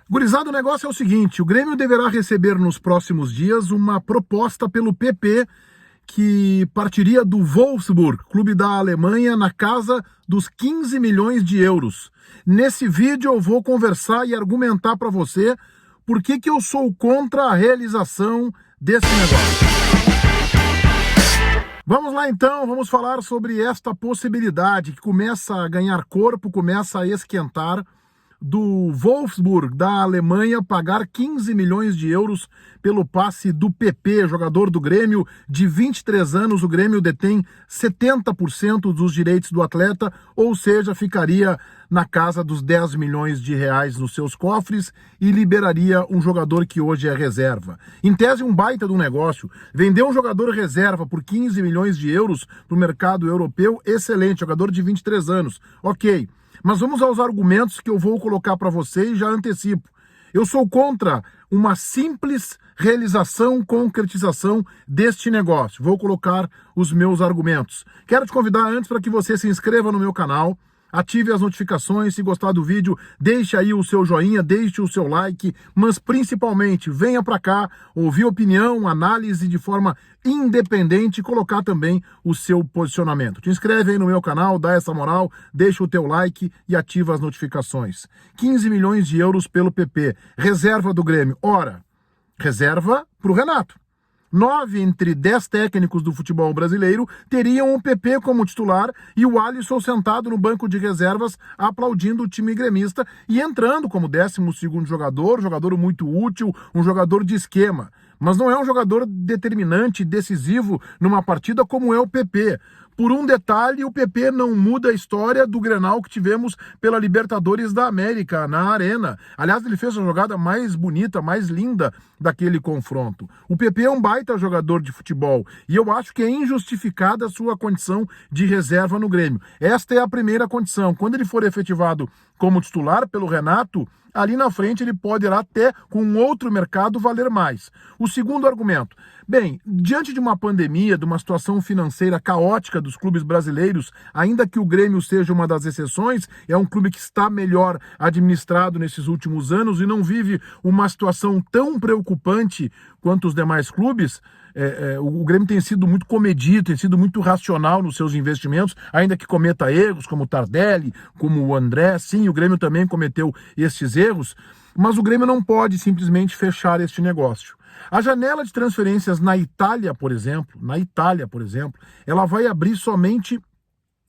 Gurizada, o negócio é o seguinte, o Grêmio deverá receber nos próximos dias uma proposta pelo PP que partiria do Wolfsburg, clube da Alemanha, na casa dos 15 milhões de euros. Nesse vídeo eu vou conversar e argumentar para você por que eu sou contra a realização desse negócio. Vamos lá então, vamos falar sobre esta possibilidade que começa a ganhar corpo, começa a esquentar, do Wolfsburg, da Alemanha, pagar 15 milhões de euros pelo passe do PP, jogador do Grêmio de 23 anos. O Grêmio detém 70% dos direitos do atleta, ou seja, ficaria na casa dos 10 milhões de reais nos seus cofres e liberaria um jogador que hoje é reserva. Em tese, um baita do negócio. Vender um jogador reserva por 15 milhões de euros para o mercado europeu, excelente, jogador de 23 anos. Ok. Mas vamos aos argumentos que eu vou colocar para você e já antecipo. Eu sou contra uma simples realização, concretização deste negócio. Vou colocar os meus argumentos. Quero te convidar antes para que você se inscreva no meu canal, ative as notificações, se gostar do vídeo, deixe aí o seu joinha, deixe o seu like, mas principalmente venha para cá, ouvir opinião, análise de forma independente e colocar também o seu posicionamento. Te inscreve aí no meu canal, dá essa moral, deixa o teu like e ativa as notificações. 15 milhões de euros pelo PP, reserva do Grêmio. Ora, reserva para o Renato. 9 entre 10 técnicos do futebol brasileiro teriam o PP como titular e o Alisson sentado no banco de reservas aplaudindo o time gremista e entrando como 12º jogador muito útil, um jogador de esquema. Mas não é um jogador determinante, decisivo numa partida como é o PP. Por um detalhe, o PP não muda a história do Grenal que tivemos pela Libertadores da América, na Arena. Aliás, ele fez a jogada mais bonita, mais linda daquele confronto. O PP é um baita jogador de futebol e eu acho que é injustificada a sua condição de reserva no Grêmio. Esta é a primeira condição. Quando ele for efetivado como titular pelo Renato, ali na frente ele poderá até, com um outro mercado, valer mais. O segundo argumento. Bem, diante de uma pandemia, de uma situação financeira caótica dos clubes brasileiros, ainda que o Grêmio seja uma das exceções, é um clube que está melhor administrado nesses últimos anos e não vive uma situação tão preocupante quanto os demais clubes. O Grêmio tem sido muito comedido, tem sido muito racional nos seus investimentos, ainda que cometa erros, como o Tardelli, como o André. Sim, o Grêmio também cometeu estes erros, mas o Grêmio não pode simplesmente fechar este negócio. A janela de transferências na Itália, por exemplo, ela vai abrir somente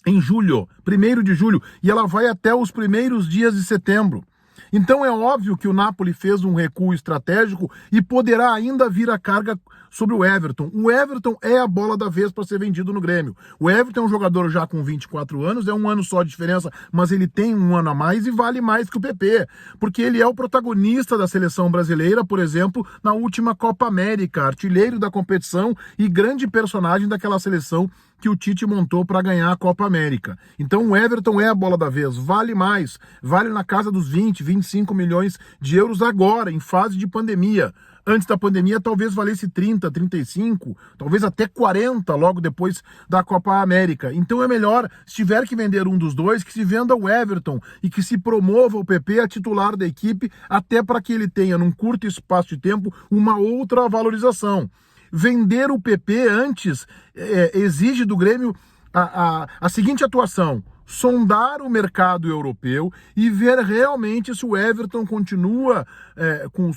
em julho, 1º de julho, e ela vai até os primeiros dias de setembro. Então é óbvio que o Napoli fez um recuo estratégico e poderá ainda vir a carga sobre o Everton. O Everton é a bola da vez para ser vendido no Grêmio. O Everton é um jogador já com 24 anos, é um ano só de diferença, mas ele tem um ano a mais e vale mais que o PP, porque ele é o protagonista da seleção brasileira, por exemplo, na última Copa América, artilheiro da competição e grande personagem daquela seleção que o Tite montou para ganhar a Copa América. Então o Everton é a bola da vez, vale mais, vale na casa dos 20, 25 milhões de euros agora, em fase de pandemia. Antes da pandemia talvez valesse 30, 35, talvez até 40 logo depois da Copa América. Então é melhor, se tiver que vender um dos dois, que se venda o Everton e que se promova o PP a titular da equipe, até para que ele tenha, num curto espaço de tempo, uma outra valorização. Vender o PP antes exige do Grêmio a seguinte atuação: sondar o mercado europeu e ver realmente se o Everton continua com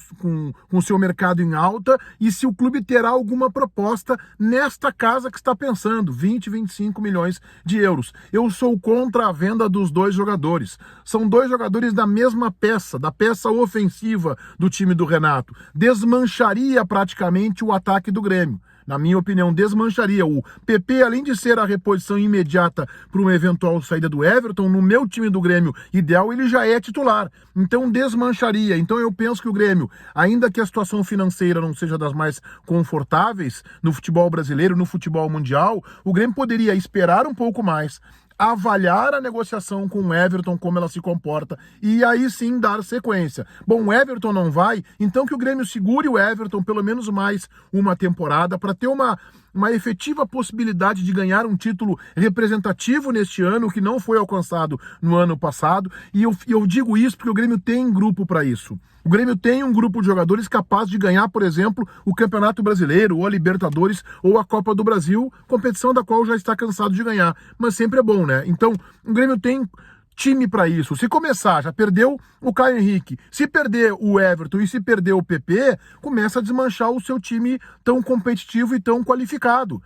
o seu mercado em alta e se o clube terá alguma proposta nesta casa que está pensando, 20, 25 milhões de euros. Eu sou contra a venda dos dois jogadores. São dois jogadores da mesma peça, da peça ofensiva do time do Renato. Desmancharia praticamente o ataque do Grêmio. Na minha opinião, desmancharia. O PP, além de ser a reposição imediata para uma eventual saída do Everton, no meu time do Grêmio ideal, ele já é titular. Então, desmancharia. Então, eu penso que o Grêmio, ainda que a situação financeira não seja das mais confortáveis no futebol brasileiro, no futebol mundial, o Grêmio poderia esperar um pouco mais, avaliar a negociação com o Everton, como ela se comporta, e aí sim dar sequência. Bom, o Everton não vai, então que o Grêmio segure o Everton pelo menos mais uma temporada para ter uma uma efetiva possibilidade de ganhar um título representativo neste ano, que não foi alcançado no ano passado, e eu digo isso porque o Grêmio tem grupo para isso. O Grêmio tem um grupo de jogadores capaz de ganhar, por exemplo, o Campeonato Brasileiro, ou a Libertadores, ou a Copa do Brasil, competição da qual já está cansado de ganhar, mas sempre é bom, né? Então, o Grêmio tem time para isso. Se começar, já perdeu o Caio Henrique, se perder o Everton e se perder o PP, começa a desmanchar o seu time tão competitivo e tão qualificado.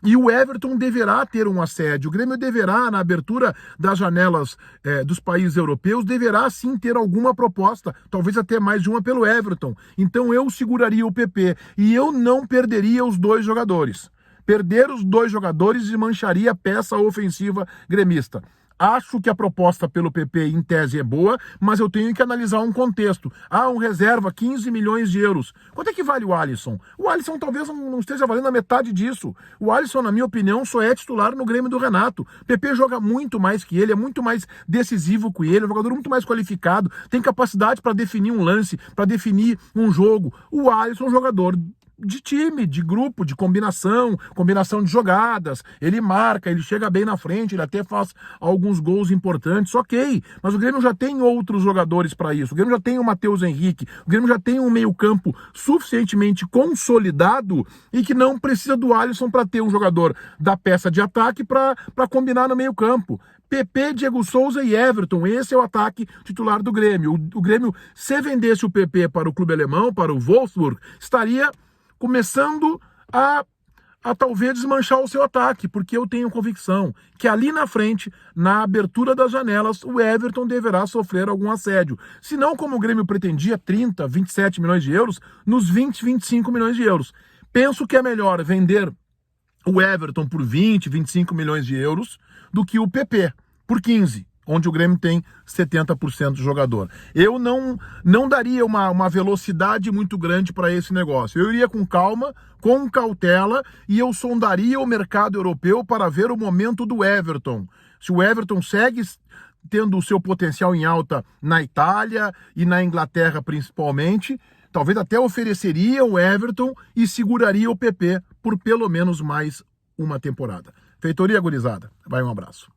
E o Everton deverá ter um assédio. O Grêmio deverá, na abertura das janelas dos países europeus, deverá sim ter alguma proposta, talvez até mais de uma pelo Everton. Então eu seguraria o PP e eu não perderia os dois jogadores. Perder os dois jogadores desmancharia a peça ofensiva gremista. Acho que a proposta pelo PP em tese é boa, mas eu tenho que analisar um contexto. Um reserva, 15 milhões de euros. Quanto é que vale o Alisson? O Alisson talvez não esteja valendo a metade disso. O Alisson, na minha opinião, só é titular no Grêmio do Renato. O PP joga muito mais que ele, é muito mais decisivo que ele, é um jogador muito mais qualificado, tem capacidade para definir um lance, para definir um jogo. O Alisson é um jogador de time, de grupo, de combinação de jogadas, ele marca, ele chega bem na frente, ele até faz alguns gols importantes, ok, mas o Grêmio já tem outros jogadores para isso, o Grêmio já tem o Matheus Henrique, o Grêmio já tem um meio-campo suficientemente consolidado e que não precisa do Alisson para ter um jogador da peça de ataque para combinar no meio-campo. PP, Diego Souza e Everton, esse é o ataque titular do Grêmio. O Grêmio, se vendesse o PP para o clube alemão, para o Wolfsburg, estaria começando a talvez desmanchar o seu ataque, porque eu tenho convicção que ali na frente, na abertura das janelas, o Everton deverá sofrer algum assédio. Se não, como o Grêmio pretendia, 30, 27 milhões de euros, nos 20, 25 milhões de euros. Penso que é melhor vender o Everton por 20, 25 milhões de euros do que o PP por 15, onde o Grêmio tem 70% do jogador. Eu não daria uma velocidade muito grande para esse negócio. Eu iria com calma, com cautela, e eu sondaria o mercado europeu para ver o momento do Everton. Se o Everton segue tendo o seu potencial em alta na Itália e na Inglaterra principalmente, talvez até ofereceria o Everton e seguraria o PP por pelo menos mais uma temporada. Feitoria, gurizada. Vai, um abraço.